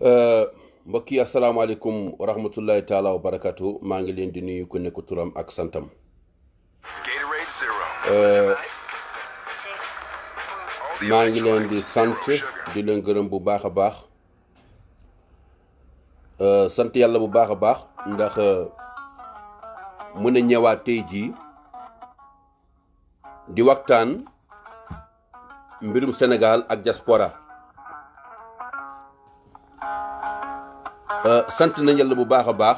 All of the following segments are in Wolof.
mbokk yi asalaamaaleykum wa rahmatullahi taala wa barakatu maa ngi leen di nuyu ku nekk turam ak santam. maa ngi leen di sant di leen gërëm bu baax a baax sant yàlla bu baax a baax ndax mën a ñëwaat tey jii di waxtaan mbirum Sénégal ak diaspora. sant nañ yàlla bu baax a baax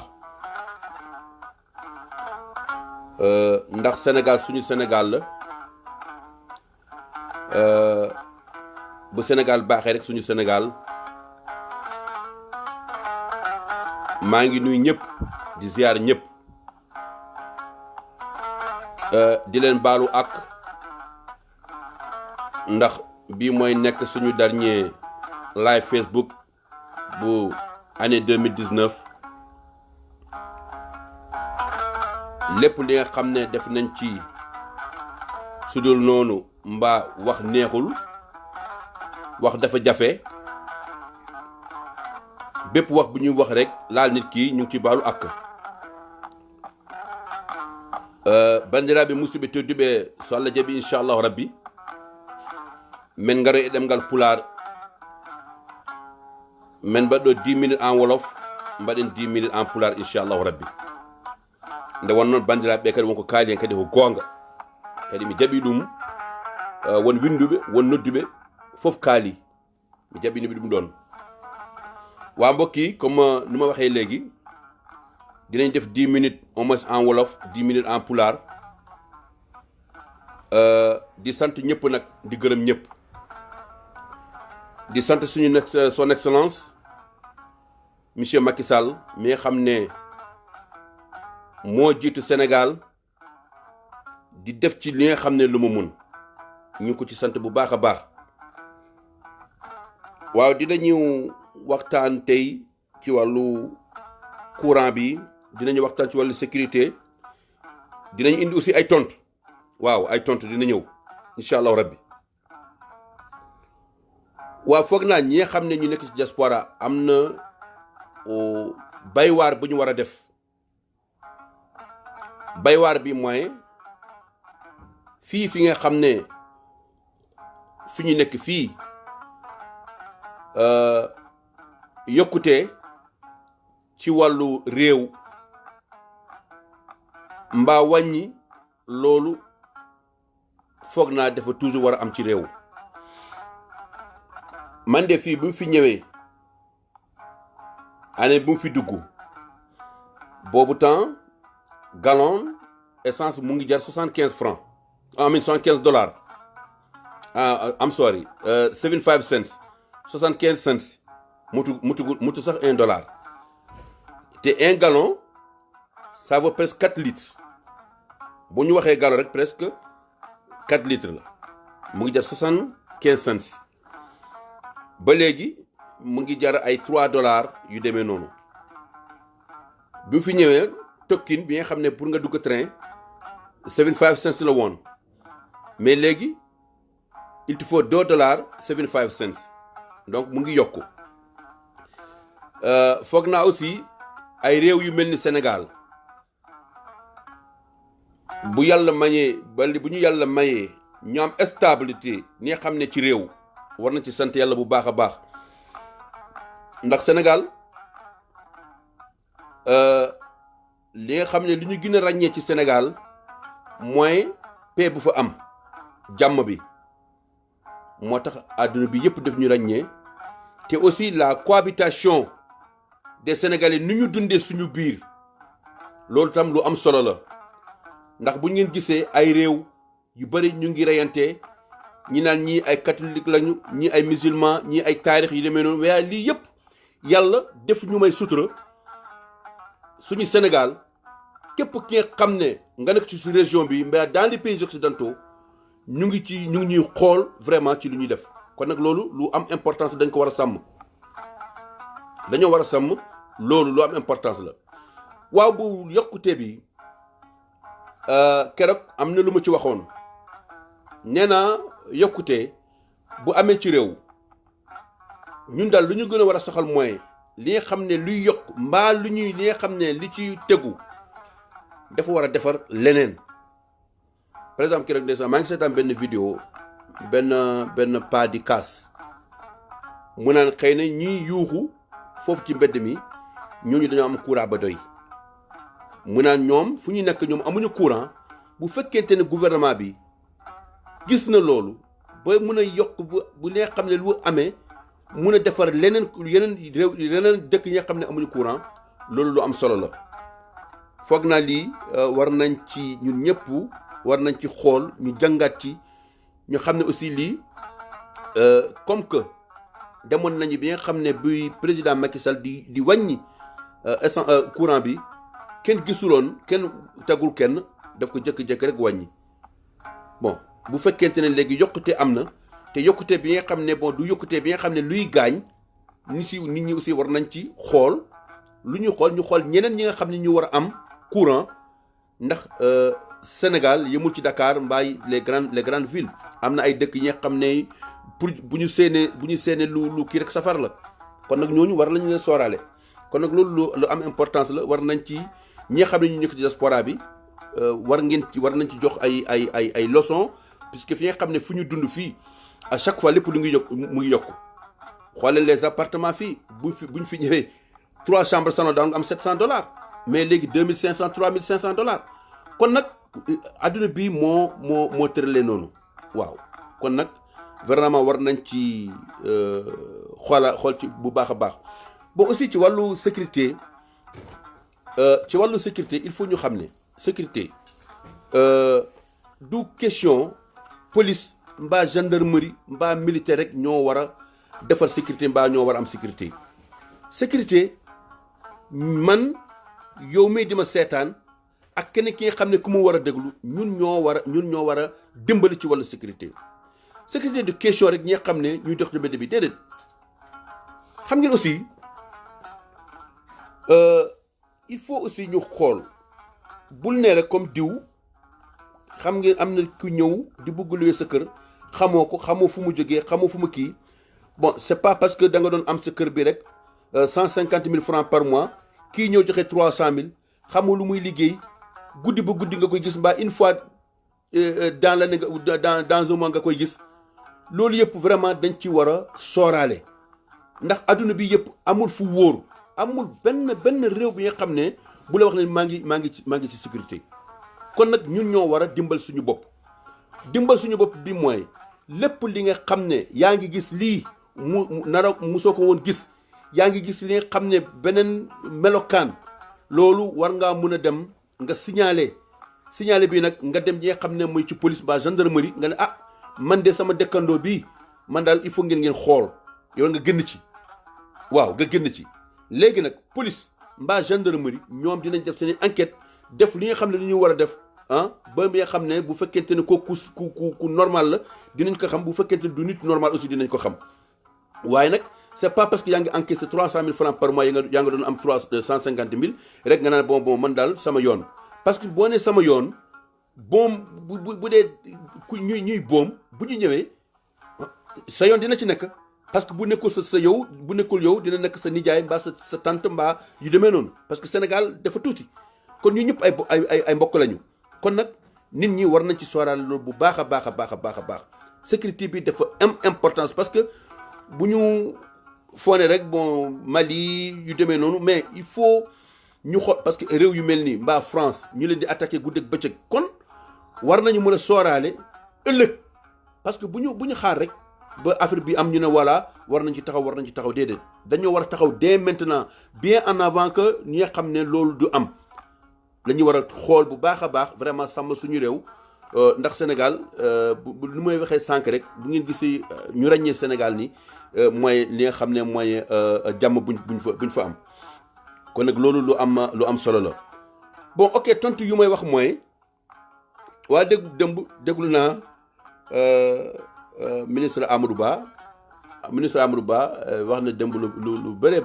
ndax Sénégal suñu Sénégal la bu Sénégal baaxee rek suñu Sénégal. maa ngi nuyu ñëpp di ziar ñëpp di leen baalu ak ndax bii mooy nekk suñu dernier live Facebook bu année 2019 lépp li nga xam ne def nañ ci sudul noonu mbaa wax neexul wax dafa jafe bépp wax bu ñuy wax rek laal nit ki ñu ngi ci baalu ak bandiraɓe musidɓe tedduɓe so Allah jaaɓi inchallahu rabbi min ngaro e ɗemngal pulaar men mbaɗɗo 10 minutes en wolof mbaɗen 10 minutes en pulaar inchallahu rabbi nde won noon bandiraɓe kadi wonko kaali hen kadi ko goonga kadi mi jaɓi ɗum won winduɓe won nodduɓe fof kaali mi jaɓiniɓe ɗum ɗon. waa mbokk yi comme nu ma waxee léegi dinañ def 10 minutes au moins en wolof 10 minutes en pulaar di sant ñëpp nag di gërëm ñëpp di sant suñu son excellence monsieur Macky Sall mi nga xam ne moo jiitu Sénégal di def ci li nga xam ne lu mu mun ñu ko ci sant bu baax a baax. waaw dinañu waxtaan tey ci wàllu courant bi dinañu waxtaan ci wàllu sécurité dinañ indi aussi ay tontu waaw ay tontu dina ñëw incha allahu rabbi. waaw foog naa ñi nga xam ne ñu nekk ci diaspora am na baywaar bu ñu war a def baywaar bi mooy fi nga xam ne fi ñu nekk fii yokkute ci wàllu réew mbaa wàññi loolu foog naa dafa toujours war a am ci réew. man de fii bu mu fi ñëwee année bu mu fi dugg boobu temps gallon essence mu ngi jar 75 francs I mean 75 dollars I'm sorry 75 cents 75 cents mutu sax $1 te 1 gallon ça vaut presque 4 litres bu ñu waxee gallon rek presque 4 litres la mu ngi jar 75 cents ba léegi mu ngi jar ay $3 yu demee noonu. bi mu fi ñëwee tokkin bi nga xam ne pour nga dugg train 75 cents la woon mais léegi il te faut $2 75 cents donc mu ngi yokku. foog naa aussi ay réew yu mel ni Sénégal bu yàlla mayee bu ñu yàlla mayee ñu am stabilité ni nga xam ne ci réew war na ci sant yàlla bu baax a baax ndax Sénégal li nga xam ne li ñu gën a ràññee ci Sénégal mooy paix bu fa am jàmm bi moo tax àdduna bi yëpp daf ñu ràññee te aussi la cohabitation des Sénégalais ni ñu dundee suñu biir loolu tam lu am solo la ndax bu ngeen gisee ay réew yu bari ñu ngi reyante ñi naan ñii ay catholique lañu ñii ay musulman ñii ay taarix yi demee noonu waaye lii yëpp yàlla def ñu may sutura suñu Sénégal képp ki nga xam ne nga nekk ci région bi mais dans les pays occidentaux ñu ngi ñuy xool vraiment ci lu ñuy def kon nag loolu lu am importance dañ ko war a sàmm dañoo war a sàmm loolu lu am importance la. waaw bu yokkute bi keroog am na lu ma ci waxoon nee naa yokkute bu amee ci réew ñun daal lu ñu gën a war a soxal mooy li nga xam ne luy yokk mbaa lu ñuy li nga xam ne li ci tegu dafa war a defar leneen. par exemple keroog ndeysaan maa ngi seetaan benn vidéo benn pas di kaas mu naan xëy na ñiy yuuxu foofu ci mbedd mi ñooñu dañoo am courant ba doy. mu naan ñoom fu ñu nekk ñoom amuñu courant bu fekkente ne gouvernement bi gis na loolu ba mun a yokk bu lee xam ne lu amee mun a defar yeneen dëkk yi nga xam ne amuñu courant loolu lu am solo la. foog naa lii war nañ ci ñun ñëpp war nañ ci xool ñu jàngat ci ñu xam ne aussi lii comme que demoon nañu bi nga xam ne bi président Macky Sall di wàññi courant bi kenn gisuloon kenn tegul kenn daf ko jëkk-jëkk rek wàññi. bon bu fekkente ne léegi yokkute am na te yokkute bi nga xam ne bon du yokkute bi nga xam ne luy gaañ nit ñi aussi war nañ ci xool lu ñu xool ñeneen ñi nga xam ne ñu war a am courant ndax Sénégal yemul ci Dakar mbaay les grandes villes am na ay dëkk yi nga xam ne pour bu ñu seenee lu kii rek safar la kon nag ñooñu war nañu leen sooraale. kon nag loolu lu am importance la war nañ ci ñi nga xam ne ñu nekk ci diaspora bi war nañ ci jox ay leçons puisque fi nga xam ne fu ñu dund fii à chaque fois lépp lu ngi yokk mu ngi yokk. xoolal les appartements fii buñ fi ñëwee 3 chambres salon daan nga am $700 mais léegi $2500 $3500 kon nag adduna bi moo tëralee noonu waaw. kon nag vraiment war nañ ci xool ci bu baax a baax. bon aussi ci wàllu sécurité il faut ñu xam ne sécurité du question police mbaa gendarmerie mbaa militaire rek ñoo war a defar sécurité mbaa ñoo war a am sécurité man yow mii di ma seetaan ak kenn ki nga xam ne ku mu war a déglu ñun ñoo war a dimbali ci wàllu sécurité du question rek ñi nga xam ne ñuy dox ci mbedd bi déedéet. xam ngeen aussi il faut aussi ñu xool bul ne rek comme diw xam ngeen am na ku ñëw di bëgg luwee sa kër xamoo ko xamoo fu mu jógee xamoo fu mu kii bon c'est pas parce que da nga doon am sa kër bi rek 150 000 francs par mois kii ñëw joxe 300 000 xamoo lu muy liggéey guddi ba guddi nga koy gis mbaa une fois dans l'année dans un mois nga koy gis loolu yëpp vraiment dañ ci war a sooraale ndax adduna bi yëpp amul fu wóor amul benn réew bi nga xam ne bu la wax ne maa ngi ci sécurité. kon nag ñun ñoo war a dimbal suñu bopp bi mooy lépp li nga xam ne yaa ngi gis lii musoo ko woon gis yaa ngi gis li nga xam ne beneen melokaan loolu war ngaa mun a dem nga signaler bi nag nga dem ñi nga xam ne mooy ci police ba gendarmerie nga ne man de sama dëkkandoo bii man daal il faut ngeen xool yow nga génn ci waaw nga génn ci. léegi nag police mbaa gendarmerie ñoom dinañ def seen enquête def li nga xam ne li ñu war a def ba nga xam ne bu fekkente ne ku normal la dinañ ko xam bu fekkente ne du nit normal aussi dinañ ko xam waaye nag c'est pas parce que yaa ngi encaissé 300 000 francs par mois yaa nga doon am 150 000 rek nga naan bon man daal sama yoon. parce que boo nee sama yoon boom bu dee ñuy boom bu ñu ñëwee sa yoon dina ci nekk. parce que bu nekkul bu nekkul yow dina nekk sa nijaay mbaa sa tante mbaa yu demee noonu parce que Sénégal dafa tuuti kon ñu ñëpp ay mbokk lañu. kon nag nit ñi war nañ ci sóoraale loolu bu baax a baax sécurité bi dafa am importance parce que bu ñu foone rek bon Mali yu demee noonu mais il faut ñu xool parce que réew yu mel nii mbaa France ñu leen di attaqué guddeeg bëccëg kon war nañu mën a sóoraale ëllëg parce que bu ñu xaar rek. ba affaire bi am ñu ne voilà war nañ ci taxaw déedéet dañoo war a taxaw dès maintenant bien en avant que ñi nga xam ne loolu du am la ñu war a xool bu baax a baax vraiment sàmm suñu réew ndax Sénégal lu may waxee sànq rek bu ngeen gisee ñu ràññee Sénégal ni mooy li nga xam ne mooy jàmm buñ fa am kon nag loolu lu am solo la. bon ok tontu yu may wax mooy waa déglu naa. ministre Amadou Ba wax na démb lu bëree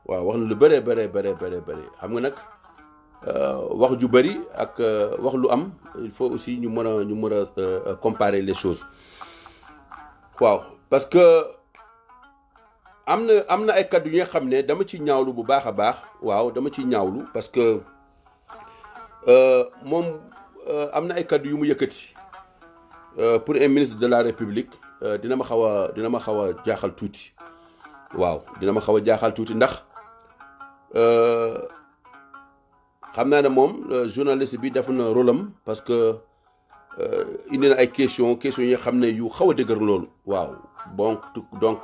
waaw wax na lu bëree xam nga nag wax ju bëri ak wax lu am il faut aussi ñu mën a comparer les choses waaw parce que am na ay kaddu yi nga xam ne dama ci ñaawlu bu baax a baax waaw dama ci ñaawlu parce que moom am na ay kaddu yu mu yëkkati pour un ministre de la République dina ma xaw a jaaxal tuuti waaw dina ma xaw a jaaxal tuuti ndax xam naa ne moom journaliste bi def na rôle am parce que indi na ay question yi nga xam ne yu xaw a dëgër loolu waaw donc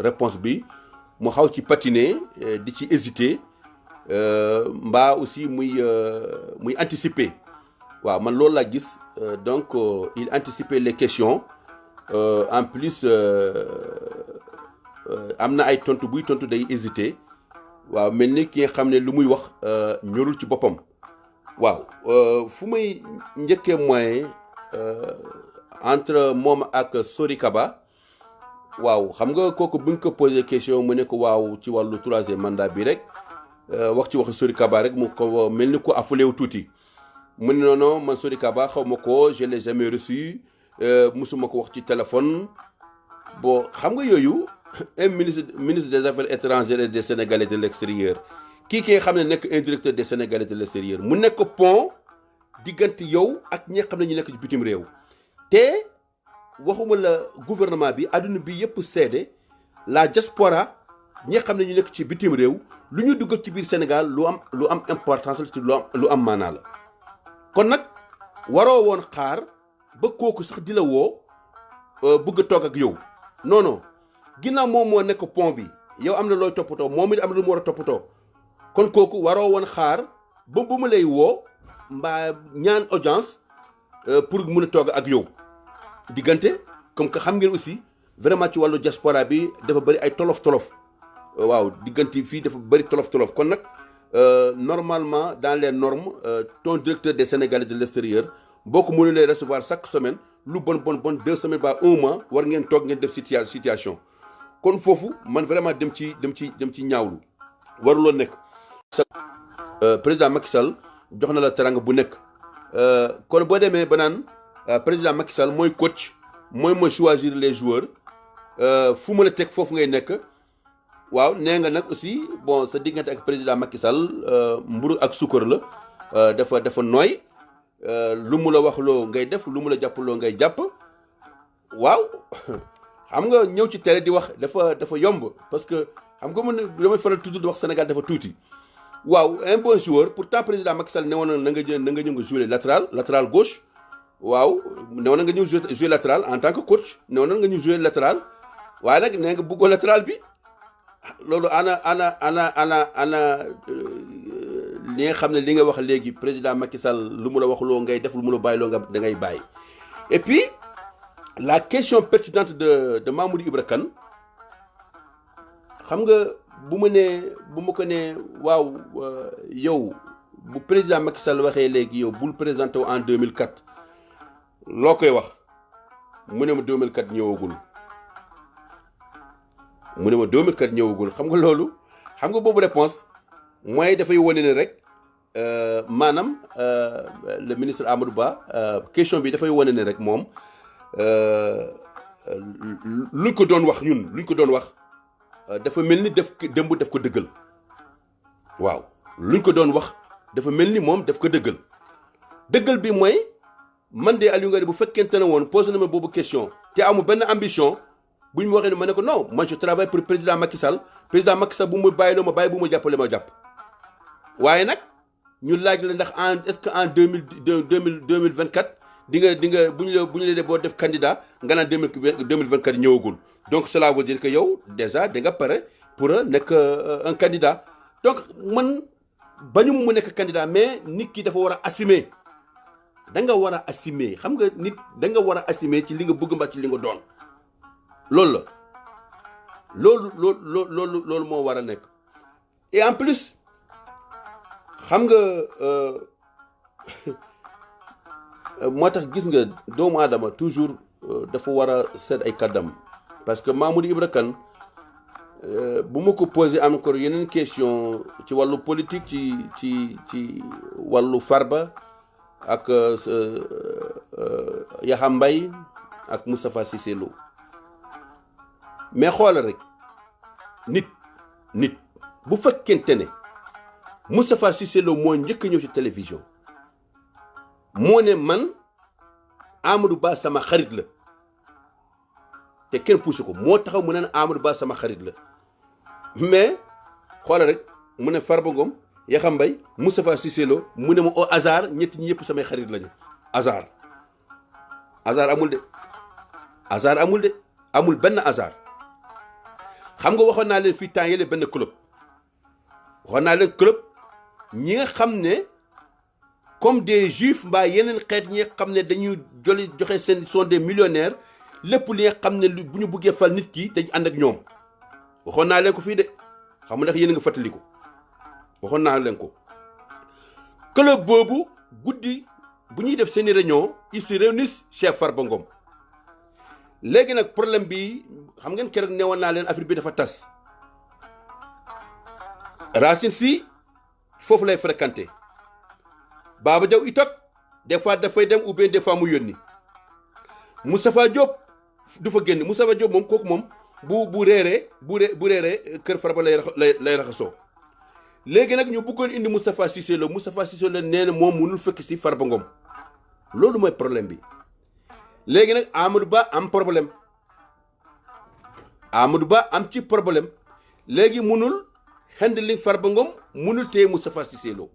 réponse bi mu xaw ci patiner di ci hésiter mbaa aussi muy anticiper waaw man loolu laa gis donc il anticipait les questions en plus am na ay tontu buy tontu day hésiter waaw mel ni ki nga xam ne lu muy wax ñorul ci boppam waaw fu may njëkkee mooy entre moom ak Sori Kaba waaw xam nga kooku bu ñu ko posé question mu ne ko waaw ci wàllu 3e mandat bi rek wax ci waxi Sori Kaba rek mu ko mel ni ko afuleew tuuti mu ne non man Sori Kaba xaw ma ko je l'ai jamais reçu musuma ko wax ci téléphone bon xam nga yooyu un ministre des affaires étrangères et des Sénégalais de l'extérieur kii ki nga xam ne nekk un directeur des Sénégalais de l'extérieur mu nekk pont diggante yow ak ñi nga xam ne ñu nekk ci bitim réew te waxuma la gouvernement bi adduna bi yëpp seede la diaspora ñi nga xam ne ñu nekk ci bitim réew lu ñu duggal ci biir Sénégal lu am importance la ci lu am maanaa la kon nag waroo woon xaar ba kooku sax di la woo bëgg a toog ak yow non ginnaaw moom moo nekk pont bi yow am na looy toppatoo moom it am na lu mu war a toppatoo kon kooku waroo woon xaar ba bu ma lay woo mbaa ñaan audience pour mun a toog ak yow diggante comme que xam ngeen aussi vraiment ci wàllu diaspora bi dafa bëri ay tolof waaw diggante fii dafa bëri tolof kon nag normalement dans les normes ton directeur des Sénégalais de l'extérieur boo ko mënulee recevoir chaque semaine lu bon 2 semaines ba 1 mois war ngeen toog ngeen def situation kon foofu man vraiment dem ci ñaawlu waruloo nekk. président Macky Sall jox na la teranga bu nekk kon boo demee ba naan président Macky Sall mooy coach mooy choisir les joueurs fu mu la teg foofu ngay nekk waaw nee nga nag aussi bon sa diggante ak président Macky Sall mburu ak sukkar la dafa nooy lu mu la wax loo ngay def lu mu la jàpp loo ngay jàpp waaw xam nga ñëw ci télé di wax dafa yomb parce que xam nga man damay faral toujours di wax Sénégal dafa tuuti waaw un bon joueur pourtant président Macky Sall ne woon na nga ñëw nga jouer latéral gauche waaw ne woon na nga ñëw jouer latéral en tant que coach ne woon na nga ñëw jouer latéral waaye nag nee nga bëggoo latéral bi loolu ana li nga xam ne li nga wax léegi président Macky Sall lu mu la wax loo ngay def lu mu la bàyyi loo nga da ngay bàyyi et puis la question pertinente de Mamadou Ibra Kane xam nga bu ma ko nee waaw yow bu président Macky Sall waxee léegi yow bul présenté wu en 2004 loo koy wax mu ne ma 2004 ñëwagul xam nga loolu xam nga boobu réponse mooy dafay wane ne rek maanaam le ministre Amadou Ba question bi dafay wane ne rek moom luñ ko doon wax dafa mel ni démb daf ko dëggal waaw luñ ko doon wax dafa mel ni moom daf ko dëggal bi mooy man de Aliou Ngari bu fekkente ne woon posé na ma boobu question te amul benn ambition bu ñu ma waxee ne ma ne ko non moi je travaille pour président Macky Sall bu ma bàyyiloo ma bàyyi bu ma jàppale ma jàpp waaye nag ñu laaj la ndax est-ce que en 2024 di nga bu ñu la boo def candidat nga naan 2024 ñëwagul donc cela veut dire que yow déjà da nga pare pour nekk un candidat donc man bañu mu nekk candidat mais nit ki dafa war a assumer da nga war a assumer xam nga nit da nga war a assumer ci li nga bëgg mbaa ci li nga doon loolu la loolu moo war a nekk et en plus xam nga moo tax gis nga doomu aadama toujours dafa war a seet ay kàddam parce que Mamadou Ibra Kane bu ma ko posé encore yeneen question ci wàllu politique ci wàllu Farba ak Yakham Mbaye ak Moustapha Cissé Lo mais xoolal rek nit bu fekkente ne Moustapha Cissé Lo moo njëkk a ñëw ci télévision moo ne man Amadou Ba sama xarit la te kenn poussé ko moo taxaw mu ne Amadou Ba sama xarit la mais xoolal rek mu ne Farba Ngom Yakham Mbaye Moustapha Cissé Lo mu ne ma au hasard ñetti ñi yëpp samay xarit lañu hasard amul de amul benn hasard xam nga waxoon naa leen fii temps yële benn club ñi nga xam ne comme des juifs mbaa yeneen xeet ñi nga xam ne dañuy joxe seen sont des millionnaires lépp li nga xam ne bu ñu buggee fal nit ki dañ ànd ak ñoom waxoon naa leen ko fii de xam nga ndax yéen a nga fàttali ko waxoon naa leen ko club boobu guddi bu ñuy def seeni réunion ils se réunissent chez Farba Ngom léegi nag problème bi xam ngeen keroog newoon naa leen affaire bi dafa tas Racine Sy foofu lay fréquenté Baba Diaw itam des fois dafay dem ou bien des fois mu yónni Moustapha Diop du fa génn Moustapha Diop moom kooku moom bu reeree kër Farba lay raxasoo léegi nag ñu bëggoon indi Moustapha Cissé Lo nee na moom mënul fekk si Farba Ngom loolu mooy problème bi léegi nag Amadou Ba am problème ci problème léegi mënul handling Farba Ngom mënul téye Moustapha Cissé Lo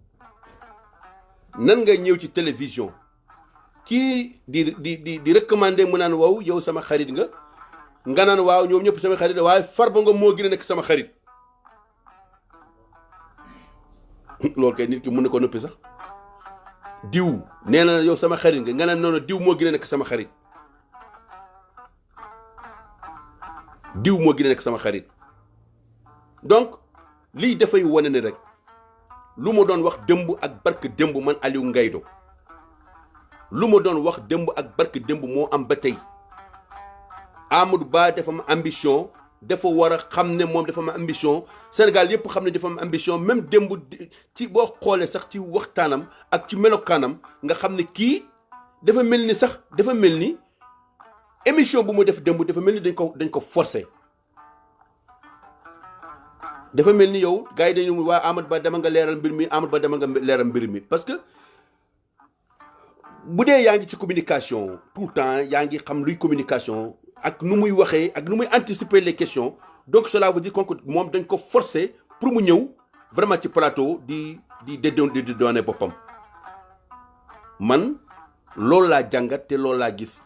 nan nga ñëw ci télévision kii di recommander mu naan waaw yow sama xarit nga naan waaw ñoom ñëpp sama xarit waaye Farba Ngom moo gën a nekk sama xarit loolu kay nit ki mën na ko noppi sax diw nee na yow sama xarit nga naan noonu diw moo gën a nekk sama xarit donc lii dafay wane ne rek lu ma doon wax démb ak barke démb man Aliou Ngaïdo lu ma doon wax démb ak barke démb moo am ba tey Amadou Ba dafa am ambition dafa war a xam ne moom dafa am ambition Sénégal yëpp xam ne dafa am ambition même démb ci boo xoolee sax ci waxtaanam ak ci melokaanam nga xam ne kii dafa mel ni émission bu mu def démb dafa mel ni dañ ko forcé dafa mel ni yow gars yi dañu waa Amadou Ba dama nga leeral mbir mi parce que bu dee yaa ngi ci communication tout le temps yaa ngi xam luy communication ak nu muy waxee ak nu muy anticiper les questions donc cela veut dire que moom dañ ko forcer pour mu ñëw vraiment ci plateau di doone boppam man loolu laa jàngat te loolu laa gis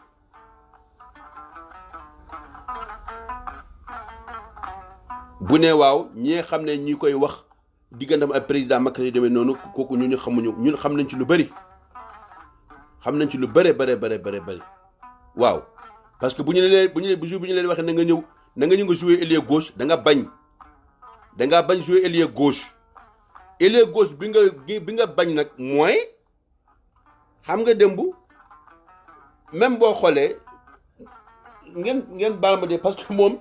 bu ne waaw ñi nga xam ne ñi koy wax diggantam ak président Macky Sall demee noonu kooku ñun xam nañ ci lu bëri bëri waaw parce que bu ñu leen waxee na nga ñëw nga jouer ailier gauche da nga bañ jouer ailier gauche bi nga bañ nag mooy xam nga démb même boo xoolee ngeen baal ma de parce que moom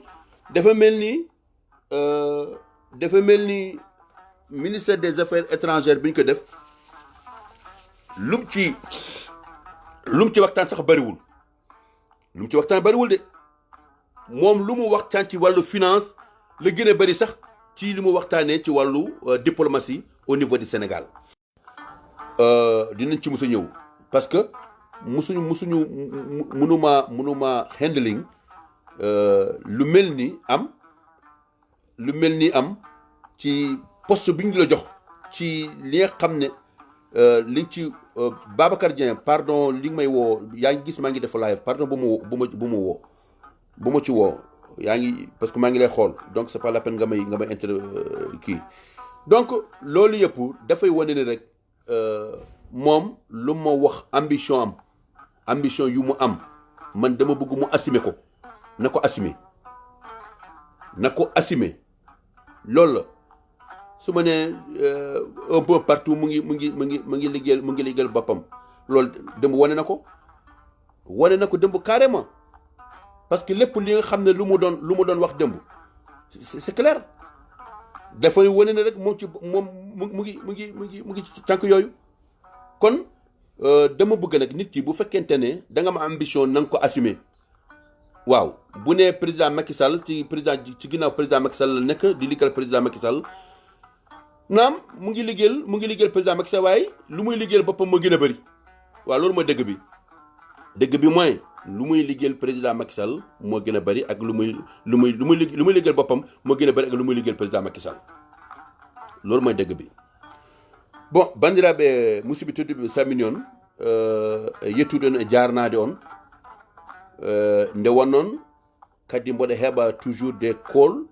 dafa mel ni ministère des affaires étrangères bi ñu ko def lum ci waxtaan sax bariwul de moom lu mu waxtaan ci wàllu finance la gën a bari sax ci li mu waxtaanee ci wàllu diplomatie au niveau du Sénégal dinañ ci mus a ñëw parce que mënuma handling lu mel ni am ci poste bi ñu la jox ci li nga xam ne liñ ci Babacar Dieng pardon li nga may woo yaa ngi gis maa ngi def live pardon bu ma ci woo yaa ngi parce que maa ngi lay xool donc c'est pas la peine nga may kii donc loolu yëpp dafay wane ne rek moom lu ma wax ambition yu mu am man dama bëgg mu assumer ko na ko assumer loolu la su ma nee un peu partout mu ngi liggéeyal boppam loolu démb wane na ko démb carrément parce que lépp li nga xam ne lu mu doon wax démb c'est clair dafay wane ne rek moom mu ngi ci tànk yooyu kon dama bëgg nag nit ki bu fekkente ne da nga am ambition na nga ko assumer waaw bu ne président Macky Sall ci ginnaaw président Macky Sall la nekk di liggéeyal président Macky Sall naam mu ngi liggéeyal président Macky Sall waaye lu muy liggéeyal boppam moo gën a bëri waaw loolu mooy dëgg bi mooy lu muy liggéeyal président Macky Sall moo gën a bëri ak lu muy liggéeyal boppam moo gën a bëri ak lu muy liggéeyal président Macky Sall loolu mooy dëgg bi. Bon, bandiraɓe musidɓe tedduɓe mi salmini on yettude on e jarnade on nde wonnoon kadi mboɗo heɓa toujours des calls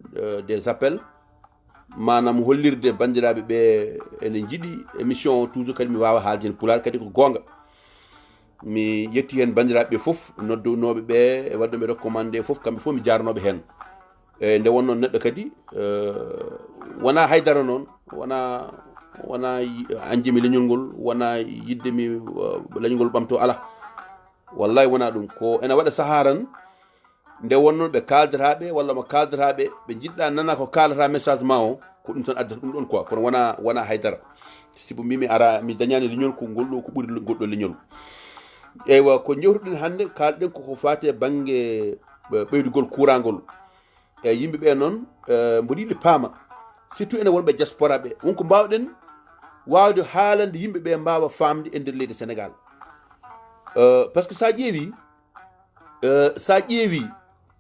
des appels manam hollirde bandiraɓe ɓe ene jiiɗi émission o toujours kadi mi wawa haalde hen pulaar kadi ko gonga mi yetti hen bandiraɓe ɓe foof noddunoɓe ɓe e wadɗoɓe recommandé foof kamɓe foof mi jarnoɓe hen e nde wonnoon neɗɗo kadi wona haydara noon wona anjimi leñol ngol wona yiddemi leñol ngol ɓamto ala wallahi wona ɗum ko ene waɗa saharan nde wonnoon ɓe kaldataɓe walla mo kaldataɓe ɓe jiɗɗa nana ko kaldata message ma o ko ɗum tan addata ɗum ɗon quoi kono wona haydara sibo mbimi ara mi dañani leñol ko ngolɗo ko ɓuuri goɗɗo leñol eywa ko jewtuɗen hannde kalɗen koko fate banggue ɓeydugol courant e yimɓeɓe noon mboɗo yiɗi paama surtout ene wonɓe diaspora ɓe wonko mbawɗen wawde haalande yimɓeɓe mbawa famde e nder leydi Sénégal par ce que sa ƴeewi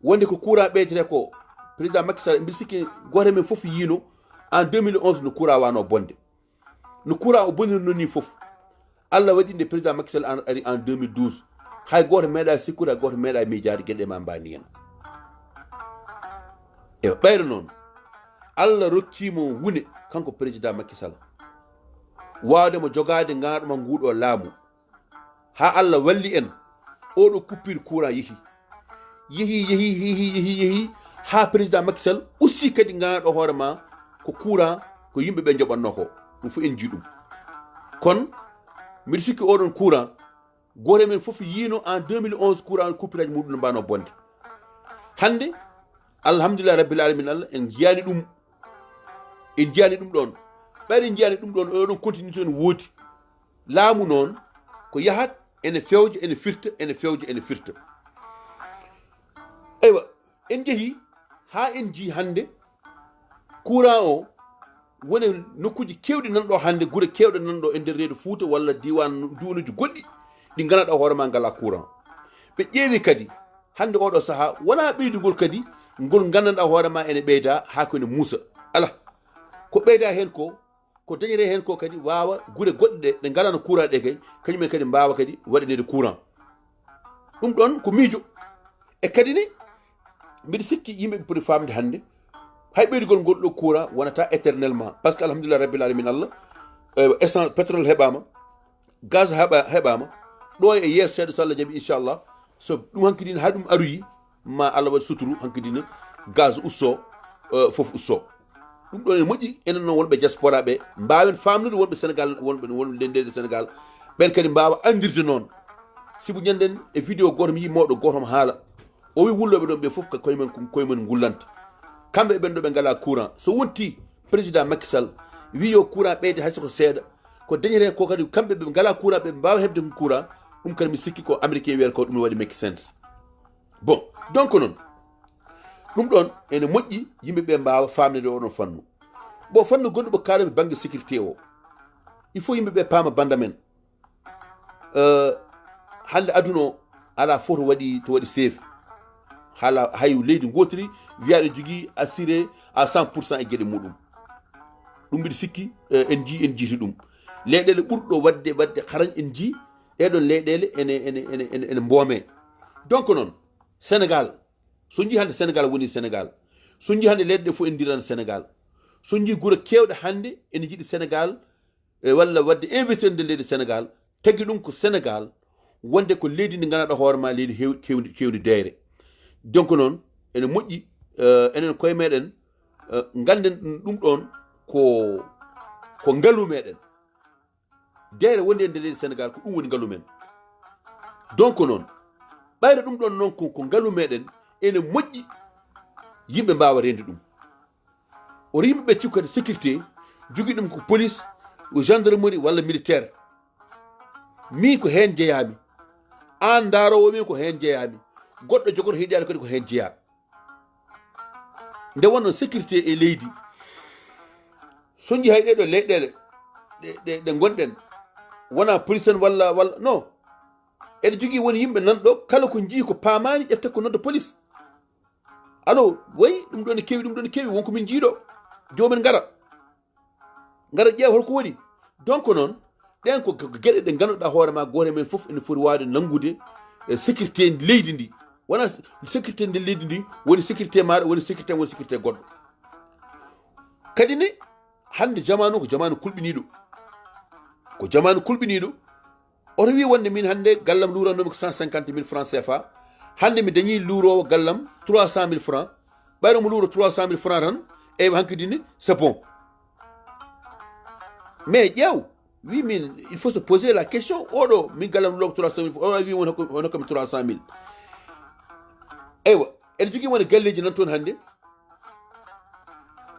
wonde ko courant ɓeytete ko président Macky Sall mbiɗa sikki goto men foof yiino en 2011 no courant wano bonde no courant o boniri noon ni foof Allah waɗi nde président Macky Sall ari en 2012 hay goto meeɗa sikkude hay goto meeɗa miijade gueɗe ma mbani hen e ɓayre noon Allah rokkimo wune kanko président Macky Sall wawdemo jogade gaɗoma nguɗo laamu ha Allah walli en oɗo coupure courant yeehi ha président Macky Sall aussi kadi gaɗo hoorema ko courant ko yimɓeɓe joɓanno ko ɗum fof en jii ɗum kono mbiɗa sikki oɗon courant goto men foof yiino en 2011 courant coupure aji muɗum no mbano bonde hande alhamdulillah rabbil alamin Allah en jiyani ɗum ɗon ɓayde jiyani ɗum ɗon oɗon continuité ne woodi laamu noon ko yahat ene fewja ene firta eywa en jeehi ha en jii hande courant o woni nokkuji kewɗi nanɗo hande guure kewɗe nanɗo e nder reedu Fouta walla duwanuji goɗɗi ɗi ganaɗa hoorema ngala courant ɓe ƴeewi kadi hande oɗo saaha wona ɓeydugol kadi ngol gandanɗa hoorema ene ɓeyda ha ko ene muusa ala ko ɓeyda hen ko dañire hen ko kadi wawa guure goɗɗe ɗe galano courant ɗe kadi kañumen kadi mbawa kadi waɗanede courant ɗum ɗon ko miijo e kadi ni mbiɗa sikki yimɓeɓe poti famde hande hay ɓeydugol ngol ɗo courant wonata éternellement par ce que alhamdulillah rabbil alamin Allah essence pétrole heɓama gaz heɓama ɗo e yeeso seeɗa so Allah jaaɓi inchallah so ɗum hankkadine ha ɗum aroyi ma Allah waɗi suturu hankkadine gaz usto foof usto ɗum ɗon ene moƴƴi enen noon wonɓe diaspora ɓe mbawen famnude wonɓe Sénégal wonɓe leydi Sénégal ɓen kadi mbawa andirde noon sibu ñanden e vidéo goto mi yi mawɗo gotom haala o wi wulloɓe ɗon ɓe foof ka koyemen gullanta kamɓe ɓen ɗo ɓe ngala courant so wonti président Macky Sall wi yo courant ɓeyde hayso ko seeɗa ko dañete ko kadi kamɓe ɓe ngala courant ɓe mbawa hebde courant ɗum kadi mi sikki ko américain wiyata ko ɗum waɗi make sense bon donc noon ɗum ɗon ene moƴƴi yimɓeɓe mbawa famnede oɗon fannu bon fannu gonɗo ɓo kalami banggue sécurité o il faut yimɓeɓe paama banda men hande aduna o ala fof to waɗi safe hala hay leydi gotiri wiyaɗo jogui assuré à 100% e gueɗe muɗum ɗum mbiɗa sikki en jiiti ɗum leyɗele ɓurɗo wadde harañ en jii ɗeɗon leyɗele ene mboome donc noon Sénégal so jii hande Sénégal woni Sénégal so jii hande leyɗe ɗe fof en dirani Sénégal so jii guure kewɗe hande ene jiiɗi Sénégal walla wadde investir nde leydi Sénégal tagui ɗum ko Sénégal wonde ko leydi ndi ganaɗa hoorema leydi kewdi deyre donc noon ene moƴƴi enen koye meɗen ganden ɗum ɗon ko ngaalu meɗen deyre wonde e nder leydi Sénégal ko ɗum woni ngaalu men donc noon ɓayre ɗum ɗon noon ko ngaalu meɗen ene moƴƴi yimɓe mbawa rende ɗum oto yimɓeɓe cikkade sécurité jogui ɗum ko police ko gendarmerie walla militaire min ko hen jeeyami an darowo min ko hen jeeyami goɗɗo jogoto heeɗiyade kadi ko hen jeeya nde wonno sécurité e leydi so jeehay ɗeɗo leyɗele ɗe gonɗen wona police tan walla non eɗe jogui woni yimɓe nanɗo kala ko jii ko paamani ƴefte ko nodda police alo wayi ɗum ɗo ne keewi wonko min jiiɗo jomumen gara ƴeewa holko woni donc noon ɗen ko gueɗe ɗe ganduɗa hoore ma goto men foof ene foti wawde nangude sécurité leydi ndi wona sécurité nde leydi ndi woni sécurité maɗa woni sécurité goɗɗo kadi ne hande jamanu ko jamanu kulɓiniɗo oto wi wonde min hande gallam lurannomi ko 150 000 francs CFA hande mi dañi luurowo gallam 300 000 francs ɓayro mo luuro 300 000 francs tan eyi hankkadi ni c'est bon mais ƴeew wi min il faut se poser la question oɗo min gallam luuro ko 300 000 oɗo wi won hokkami 300 000 eywa eɗe jogui woni galleji nan toon hande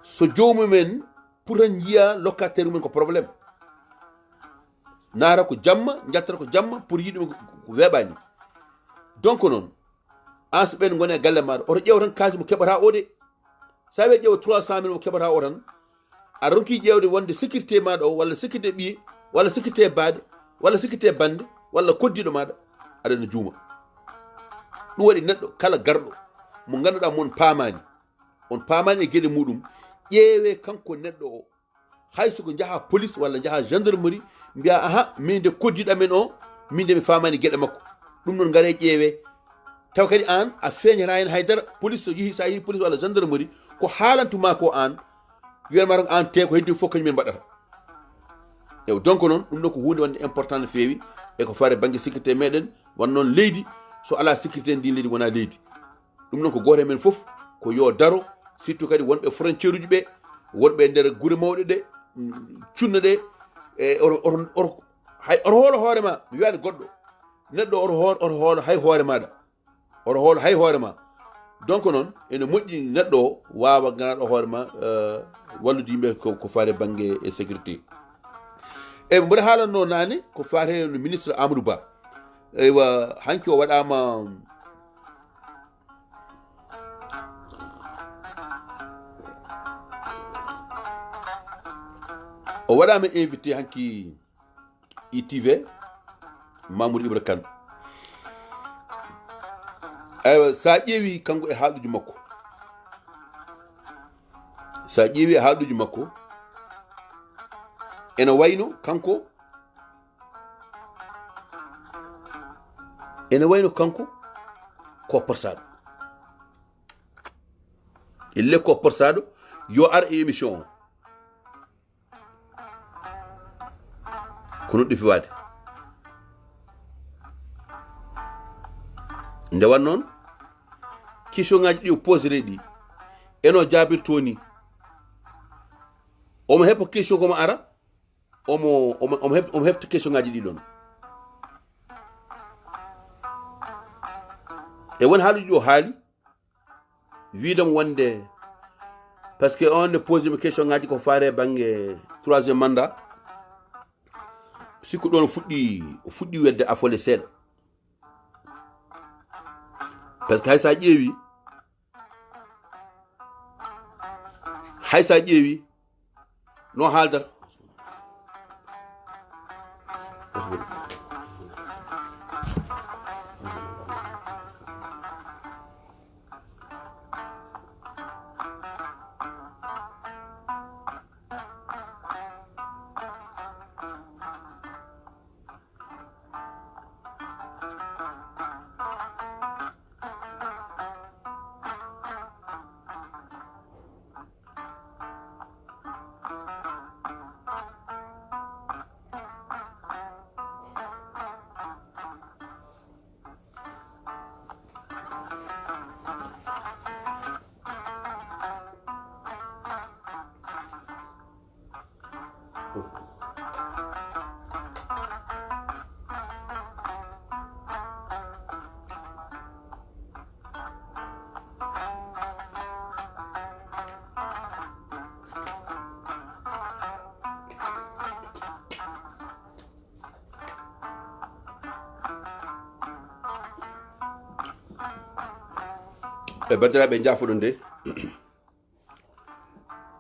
so jomumen pour tan jiiya locataire mumen ko probléme naara ko jamma jaltata ko jamma pour yiɗumi ko weeɓani donc noon an so ɓen gone e galle maɗa oto ƴeew tan kaasi mo keɓata o de sa wi ƴeewa 300 000 mo keɓata o tan a ronki ƴeewde wonde sécurité maɗa o walla sécurité ɓiye walla sécurité baade walla sécurité bande walla koddiɗo maɗa aɗana juuma ɗum waɗi neɗɗo kala garɗo mo ganduɗa mon paamani e gueɗe muɗum ƴeewe kanko neɗɗo o haysoko jaaha police walla jaaha gendarmerie mbiya aha min de koddiɗamen o min de mi famani gueɗe makko ɗum noon gaare ƴeewe taw kadi an a feeñata hen haydara police so yeehi sa yeehi police walla gendarmerie ko haalantuma ko an wiyanma tan an te ko heddi fof kañumen mbaɗata ew donc noon ɗum ɗo ko hunde wonde important no feewi e ko fare banggue sécurité meɗen wan noon leydi so ala sécurité ndin leydi wona leydi ɗum noon ko goto men foof ko yo daro surtout kadi wonɓe frontiére uji ɓe wonɓe nder guure mawɗe ɗe cunna ɗe e oto hoolo hoorema mi wiyani goɗɗo neɗɗo oto hoolo hay hoore maɗa oto hoolo hay hoore ma donc noon ene moƴƴi neɗɗo o wawa ganaɗo hoore ma wallude yimɓe ko faare banggue e sécurité eyi mboɗo haalanno nane ko fate no ministre Amadou Ba eywa hanki o waɗama invité hanki ITV Mamoudou Ibra Kane eywa sa ƴeewi kanko e haaluji makko ene wayno kanko ko porsaɗo elle ko porsaɗo yo ar e émission o kono ɗufi waade nde wan noon question ngaji ɗi o posere ɗi eno jaabirto ni omo heɓa question komo ara omo hefta question ngaji ɗi ɗon e won haaluji ɗo haali widam wonde par ce que on ne pose mi question ngaji ko faare banggue 3e mandat sikku ɗon o fuɗɗi wedde afole seeɗa par ce que hay sa ƴeewi no haaldata e bandiraɓe jafoɗon de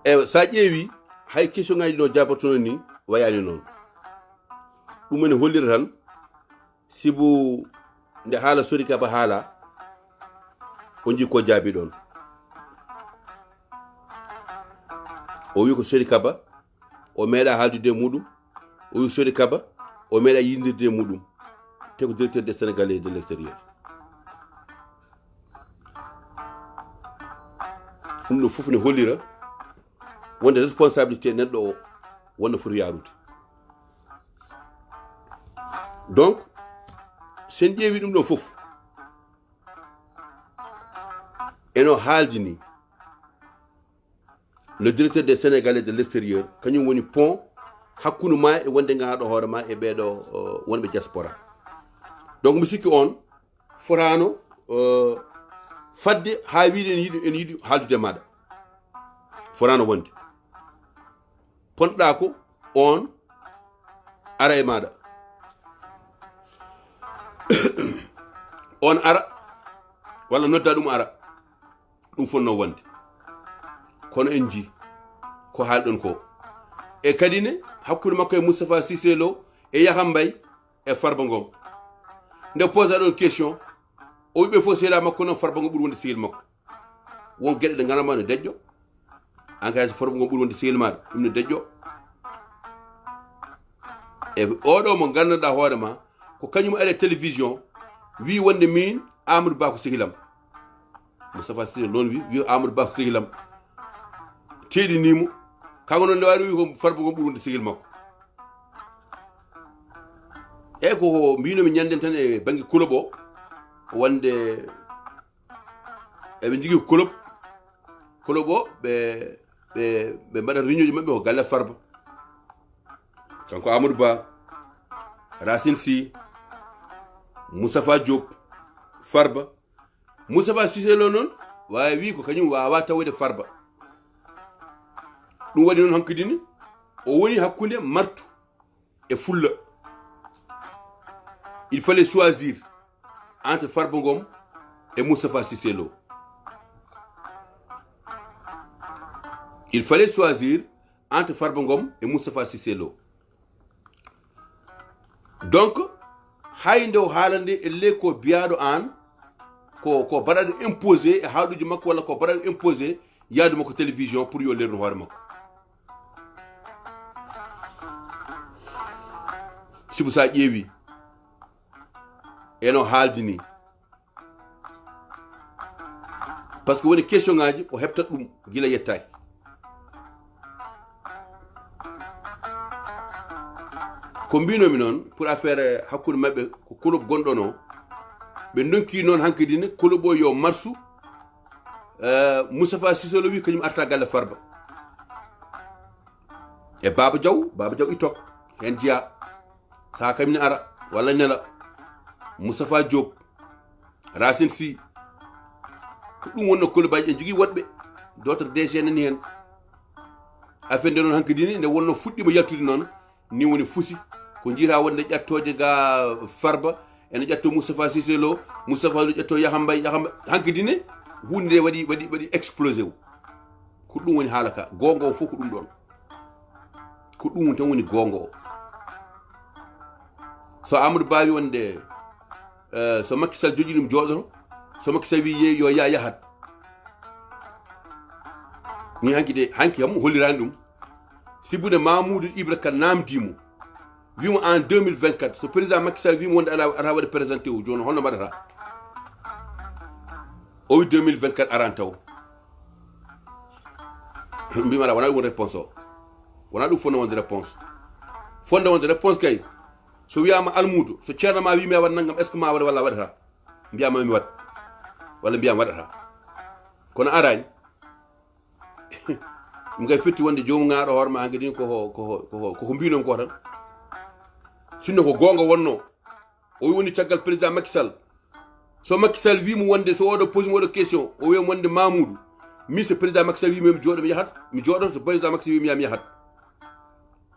e sa ƴeewi hay question ngaji no jabortono ni wayani noon ɗum ene hollira tan sibu nde haala Sori Kaba haala o jii ko jaabi ɗon o wi ko Sori Kaba o meeɗa haaldude muɗum o wi Sori Kaba o meeɗa yindirde muɗum te ko directeur des Sénégalais de l'extérieur ɗum ɗo fof ne hollira wonde responsabilité neɗɗo o wonno foti yarude donc sen ƴeewi ɗum ɗo fof eno haaldi ni le directeur des Sénégalais de l'extérieur kañum woni pont hakkude ma e wonde ganduɗo hoore ma e ɓeeɗo wonɓe diaspora donc mi sikki on fotano fadde ha wiide ene yiiɗi haaldude maɗa fotano wonde ponɗa ko on ara e maɗa on ara walla nodda ɗum ara ɗum fonno wonde kono en ji ko haalɗon ko e kadi ne hakkude makko e Moustapha Cissé Lo e Yakham Mbaye e Farba Ngom nde posa ɗon question o wiɓe fof seeɗa makko noon Farba Ngom ɓuuri wonde sehil makko won gueɗe ɗe gandanma no deƴƴo en cas so Farba Ngom ɓuuri wonde sehil maɗa ɗum no deƴƴo e oɗo mo gandanɗa hoore ma ko kañum ari télévision wi wonde min Amadou Ba ko sehilam Moustapha Cissé Lo noon wi Amadou Ba ko sehilam teeɗinimo kanko noon nde wari wi ko Farba Ngom ɓuuri wonde sehil makko e ko mbinomi ñanden tan e banggue club o wonde eɓe jogui club o ɓe mbaɗat réunion ji mabɓe ko galle Farba kanko Amadou Ba Racine Sy Moustapha Diop Farba Moustapha Cissé Lo noon wawi wi ko kañum wawa tawede Farba ɗum waɗi noon hankkadine o woni hakkude martu e fulla il fallait choisir entre Farba Ngom et Moustapha Cissé Lo il fallait choisir entre Farba Ngom et Moustapha Cissé Lo donc hay nde o haalande elle ko biyaɗo an ko baɗaɗo imposé e haaluji makko walla ko baɗaɗo imposé yaadu makko télévision pour yo lerno hoore makko sibu sa ƴeewi eno haaldi ni par ce que woni question ngaji o heɓtat ɗum gila yettaki ko mbinomi noon pour affaire hakkude mabɓe ko club gonɗon o ɓe donki noon hankkadine club o yo marsu Moustapha Cissé Lo wi kañum arta galle Farba e Baba Diaw itok hen jeeya sa kamine ara walla nela Moustapha Diop Racine Sy ko ɗum wonno kolobaji en jogui woɗɓe d'autres DG nani hen affaire nde noon hankkadine nde wonno fuɗɗima yaltude noon ni woni fusi ko jiita wonde ƴattoje ga Farba ene ƴatto Moustapha Cissé Lo Moustapha Lo ƴatto Yakham Mbaye hankkadine hunde nde waɗi explosé wu ko ɗum woni haala ka gonga o fof ko ɗum ɗon ko ɗum tan woni gonga o so Amadou Ba wi wonde so Macky Sall jogi ɗum jooɗoto so Macky Sall wi yeeyi yo yahat ni hanki kam hollirani ɗum sibude Mamoudou Ibra Kane namdimo wimo en 2024 so président Macky Sall wimo wonde ata waɗa présenté o joni holno mbaɗata o wi 2024 aran taw mbima aɗa wona ɗum woni réponse o wona ɗum fonno wonde réponse fonde wonde réponse kay so wiyama almudo so ceerno ma wimi a waɗa naggam est ce que ma waɗa walla waɗata mbiyama mi waɗ walla mbiyama waɗata kono arani ɗum kay firti wonde jomum ngaɗo hoore ma hankkadi koko mbinom ko tan sinno ko gonga wonno o woni caggal président Macky Sall so Macky Sall wimo wonde so oɗo posi oɗo question o wiya wonde Mamoudou min so président Macky Sall wimi mi jooɗo mi yahat mi jooɗoto so président Macky Sall wimi mi yahat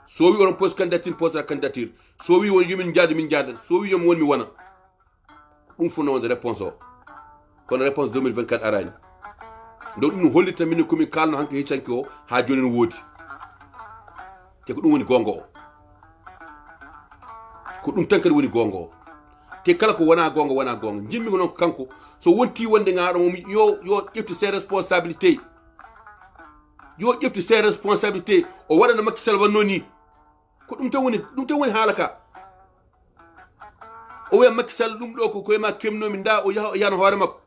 so wi onon pose candidature posera candidature so wi won yumin jaada min jaada so wi yomi won mi wona ɗum fonno wonde réponse o kono réponse 2024 arani do ɗum hollita min komin kalno hanke heccanki o ha joni no woodi te ko ɗum woni gonga o ko ɗum tan kadi woni gonga o te kala ko wona gonga jimmi ko noon kanko so wonti wonde ngaɗo mom yo ƴefti ses responsabilités yo ƴefti ses responsabilités o waɗa no Macky Sall wanno ni ko ɗum tan woni haala ka o wiya Macky Sall ɗum ɗo ko koyema kemnomi nda o yaha o yano hoore makko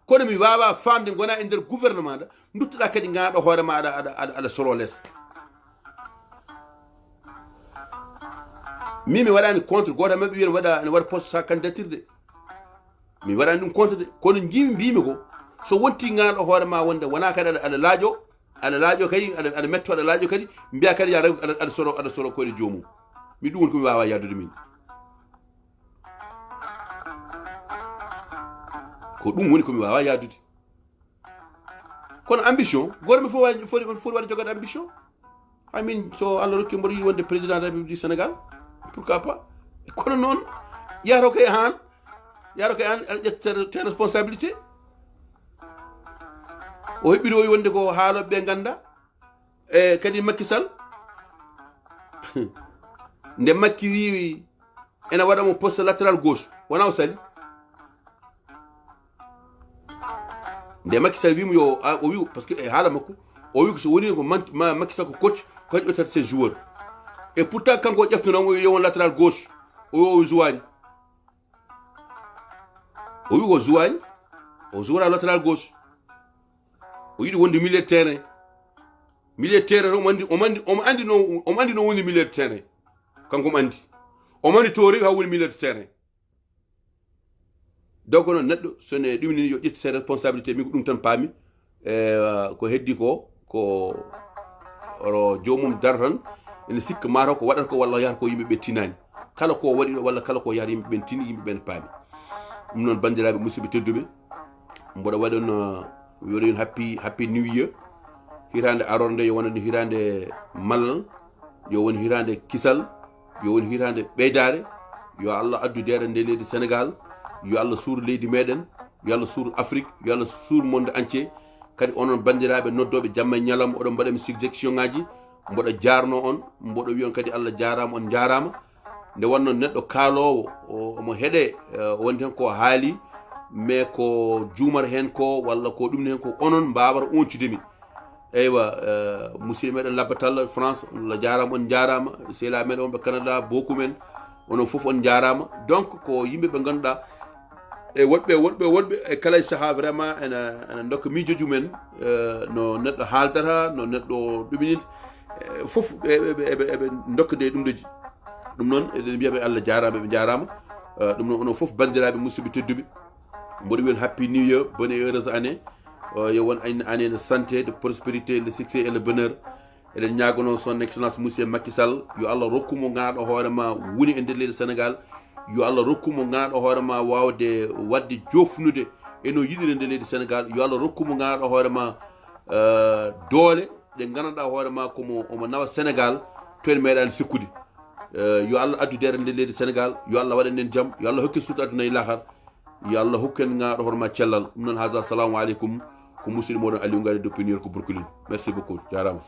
kono mi wawa famde gona e nder gouvernement da duttoɗa kadi ngaɗo hoore ma aɗa soro less mi waɗani contre goto mabɓe wiyen ne waɗa poste sa candidature de mi waɗani ɗum contre de kono mbimi ko so wonti ngaɗo hoore ma wonde wona kadi aɗa laaƴo kadi aɗa metto aɗa laaƴo kadi mbiya kadi aɗa soro koyɗe jomum mi ɗum woni komi wawa yaddude min ko ɗum woni komi wawa yadude kono ambition goto mi foti waɗa jogade ambition amin so Allah rokki mboɗo yiɗi wonde président de la République du Sénégal pourquoi pas kono noon yaro kay han aɗa ƴetta te responsabilité o heɓɓiri o wonde ko haaloɓe ganda e kadi Macky Sall nde Macky wi ene waɗamo poste latéral gauche wona o sali nde Macky Sall wimo yo o wi parce que e haala makko o wi ko so woni ko Macky Sall ko coach ko heɓi ƴettata ses joueurs et pourtant kanko o ƴeftanamo yo won latéral gauche o jouani o wi ko jouani o jouera latéral gauche o yiɗi wonde milieu de terrain omo andi no woni milieu de terrain kanko omo andi omo andi to rewi ha woni milieu de terrain donc noon neɗɗo sone ɗumini yo ƴetti ses responsabilité min ko ɗum tan paami ko heddi ko oro jomum daro tan ene sikka mataw ko waɗata ko walla yahata ko yimɓeɓe tinani kala ko waɗi ɗo walla kala ko yahata yimɓeɓe tini yimɓeɓe ne paami ɗum noon bandiraɓe musidɓe tedduɓe mboɗo waɗon wiyoɗon happy new year hirande arorde yo wonani hirande mallal yo woni hirande kisal yo woni hirande ɓeydare yo Allah addu deere nde leydi Sénégal yo Allah suur leydi meɗen yo Allah suur Afrique yo Allah suur monde entier kadi onon bandiraɓe noddoɓe jamma e ñalawma oɗon mbaɗami suggestion ngaji mboɗo jarno on mboɗo wiyon kadi Allah jarama on jarama nde wonno neɗɗo kaalowo omo heeɗe wonti hen ko haali mais ko juumata hen ko walla ko ɗumni hen ko onon mbawata oncudemi eywa musidɗo meɗen labbatalla France Allah jarama on jarama sehla meɗen wonɓe Canada beaucoup men onon foof on jarama donc ko yimɓeɓe ganduɗa e woɗɓe e kala e saaha vraiment ene dokka miijoji men no neɗɗo haaldata no neɗɗo ɗuminide foof eɓe dokkade ɗumdeji ɗum noon eɗen mbiyaɓe Allah jarama ɓe jarama ɗum noon onon foof bandiraɓe musidɓe tedduɓe mboɗo wiyon happy new year bonne et heureuse année yo won année de santé de prospérité de succès et le bonheur eɗen ñagono son excellence monsieur Macky Sall yo Allah rokkumo ganaɗo hoorema woni e nder leydi Sénégal yo Allah rokkumo ganaɗo hoorema wawde wadde jofnude eno yiɗiri nder leydi Sénégal yo Allah rokkumo ganaɗo hoorema doole ɗe ganduɗa hoorema omo nawa Sénégal to en meeɗani sikkude yo Allah addu deere nder leydi Sénégal yo Allah waɗan en jaam yo Allah hokki suuto aduna e lahar yo Allah hokken ganaɗo hoorema cellal ɗum noon haga assalamu aleykum ko musidɗo moɗon Aliou Ngari depuis New York ko Brooklyn merci beaucoup jarama